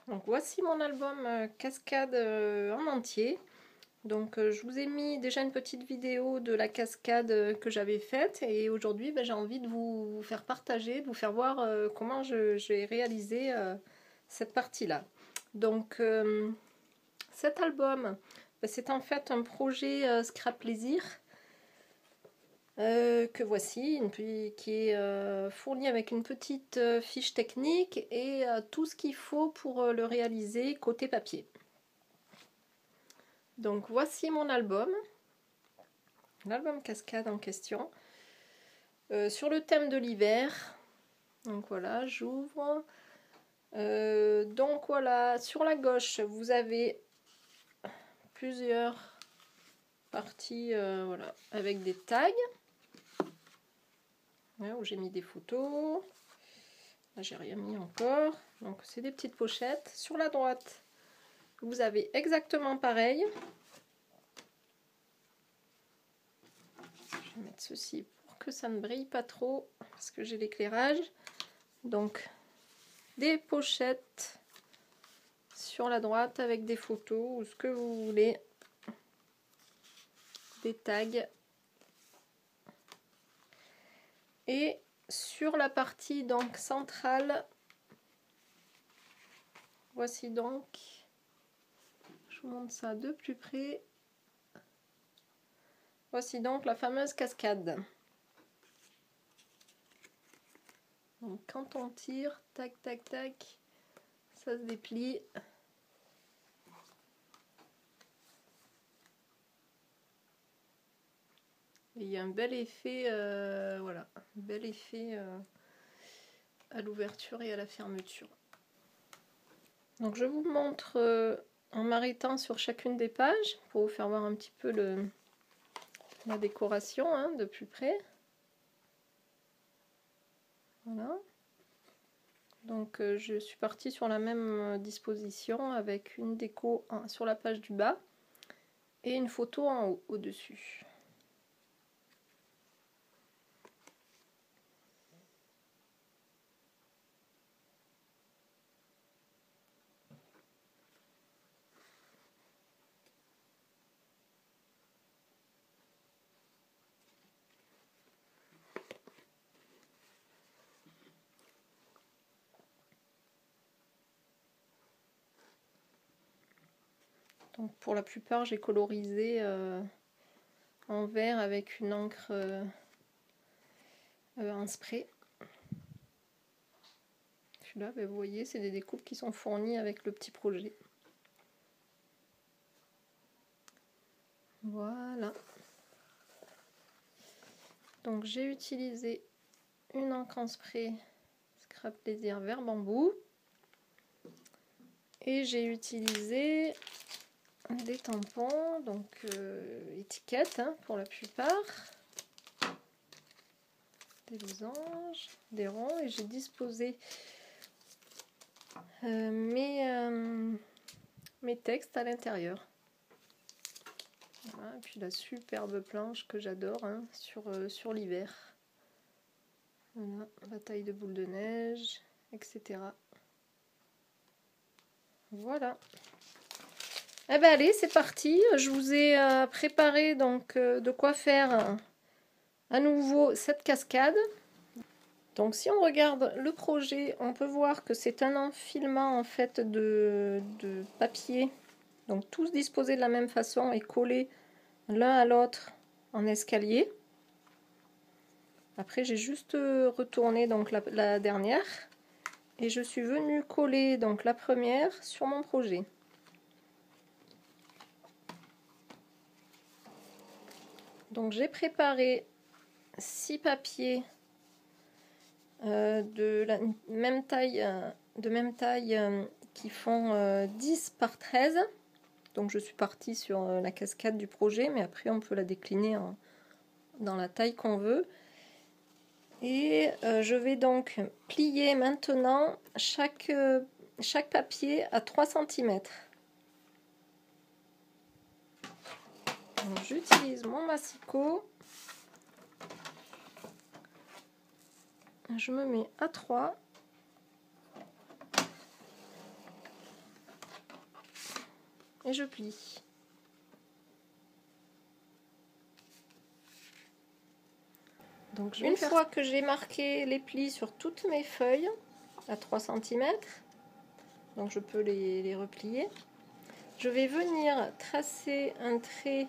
Donc voici mon album cascade en entier. Donc je vous ai mis déjà une petite vidéo de la cascade que j'avais faite et aujourd'hui j'ai envie de vous faire partager, de vous faire voir comment j'ai réalisé cette partie-là. Donc cet album, c'est en fait un projet Scrap Plaisir que voici, qui est fourni avec une petite fiche technique et tout ce qu'il faut pour le réaliser côté papier. Donc voici mon album, l'album cascade en question, sur le thème de l'hiver. Donc voilà, j'ouvre. Donc voilà, sur la gauche, vous avez plusieurs parties voilà, avec des tags. Là où j'ai mis des photos. Là, j'ai rien mis encore. Donc, c'est des petites pochettes. Sur la droite, vous avez exactement pareil. Je vais mettre ceci pour que ça ne brille pas trop parce que j'ai l'éclairage. Donc, des pochettes sur la droite avec des photos ou ce que vous voulez. Des tags. Et sur la partie donc centrale, voici donc, je vous montre ça de plus près. Voici donc la fameuse cascade. Donc quand on tire, tac tac tac, ça se déplie. Et il y a un bel effet, voilà, un bel effet à l'ouverture et à la fermeture. Donc je vous montre en m'arrêtant sur chacune des pages pour vous faire voir un petit peu la décoration hein, de plus près. Voilà. Donc je suis partie sur la même disposition avec une déco sur la page du bas et une photo en haut au-dessus. Donc pour la plupart j'ai colorisé en vert avec une encre en spray. Celui-là, vous voyez, c'est des découpes qui sont fournies avec le petit projet. Voilà. Donc j'ai utilisé une encre en spray Scrap Plaisir vert bambou. Et j'ai utilisé des tampons, donc étiquettes hein, pour la plupart. Des losanges, des ronds. Et j'ai disposé mes textes à l'intérieur. Voilà, et puis la superbe planche que j'adore hein, sur l'hiver. Voilà, bataille de boules de neige, etc. Voilà. Eh ben allez, c'est parti. Je vous ai préparé donc de quoi faire à nouveau cette cascade. Donc si on regarde le projet, on peut voir que c'est un enfilement en fait de papier. Donc tous disposés de la même façon et collés l'un à l'autre en escalier. Après j'ai juste retourné donc la dernière et je suis venue coller donc la première sur mon projet. Donc j'ai préparé 6 papiers de la même taille, qui font 10 par 13. Donc je suis partie sur la cascade du projet, mais après on peut la décliner dans la taille qu'on veut. Et je vais donc plier maintenant chaque papier à 3 cm. J'utilise mon massicot. Je me mets à 3. et je plie. Donc une fois que j'ai marqué les plis sur toutes mes feuilles à 3 cm, donc je peux les replier, je vais venir tracer un trait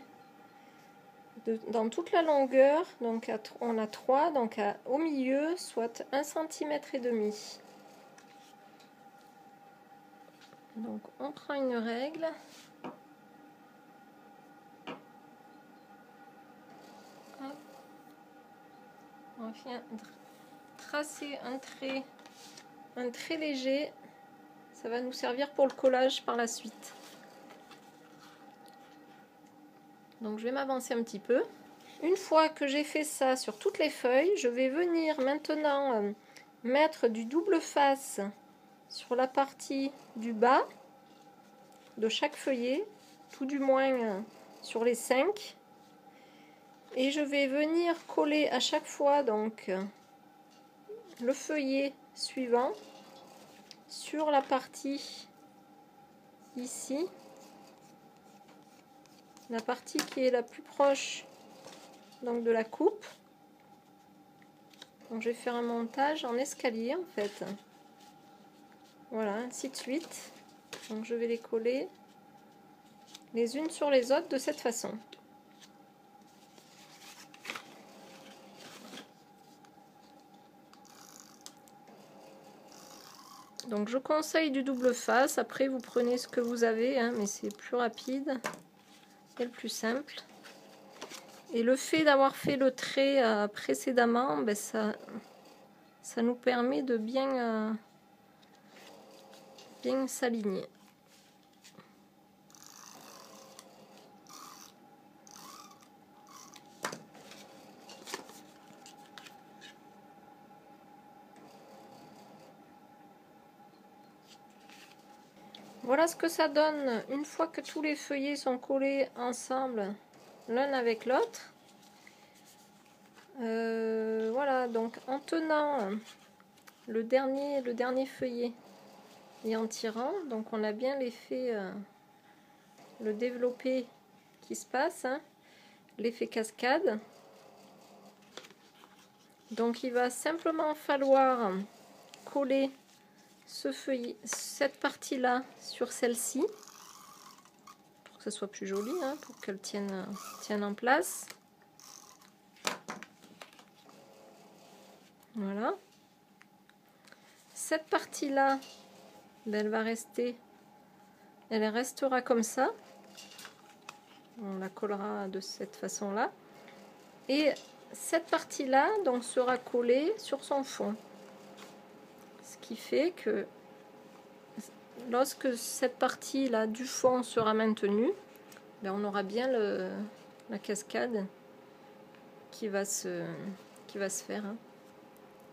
dans toute la longueur, donc on a 3, donc au milieu, soit 1,5 cm. Donc on prend une règle. Hop. On vient tracer un trait léger. Ça va nous servir pour le collage par la suite. Donc je vais m'avancer un petit peu. Une fois que j'ai fait ça sur toutes les feuilles, je vais venir maintenant mettre du double face sur la partie du bas de chaque feuillet, tout du moins sur les 5. Et je vais venir coller à chaque fois donc le feuillet suivant sur la partie ici, la partie qui est la plus proche donc de la coupe. Donc je vais faire un montage en escalier en fait. Voilà, ainsi de suite. Donc je vais les coller les unes sur les autres de cette façon. Donc je conseille du double face, après vous prenez ce que vous avez, hein, mais c'est plus rapide et le plus simple. Et le fait d'avoir fait le trait précédemment, ben ça nous permet de bien s'aligner. Voilà ce que ça donne une fois que tous les feuillets sont collés ensemble l'un avec l'autre. Voilà, donc en tenant le dernier feuillet et en tirant, donc on a bien l'effet, le développé qui se passe, hein, l'effet cascade. Donc il va simplement falloir coller ce feuillet, cette partie là sur celle-ci pour que ce soit plus joli, hein, pour qu'elle tienne en place. Voilà. Cette partie là, ben, elle restera comme ça. On la collera de cette façon là. Et cette partie là donc sera collée sur son fond. Ce qui fait que lorsque cette partie là du fond sera maintenue, ben on aura bien la cascade qui va se faire. Hein.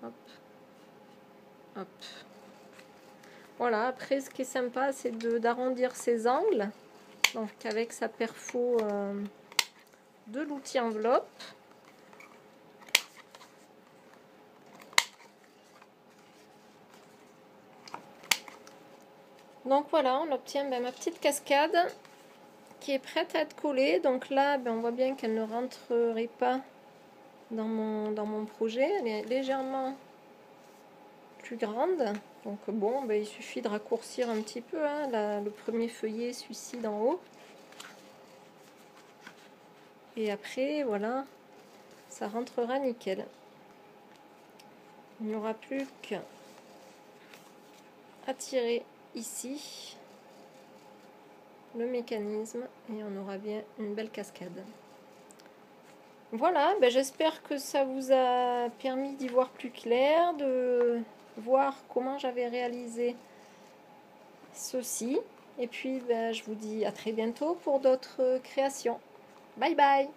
Hop. Hop. Voilà, après ce qui est sympa c'est d'arrondir ses angles, donc avec sa perfo de l'outil enveloppe. Donc voilà, on obtient ma petite cascade qui est prête à être collée. Donc là, on voit bien qu'elle ne rentrerait pas dans mon projet. Elle est légèrement plus grande. Donc bon, il suffit de raccourcir un petit peu, hein, le premier feuillet, celui-ci d'en haut. Et après, voilà, ça rentrera nickel. Il n'y aura plus qu'à tirer ici le mécanisme et on aura bien une belle cascade. Voilà, j'espère que ça vous a permis d'y voir plus clair, de voir comment j'avais réalisé ceci. Et puis je vous dis à très bientôt pour d'autres créations. Bye bye!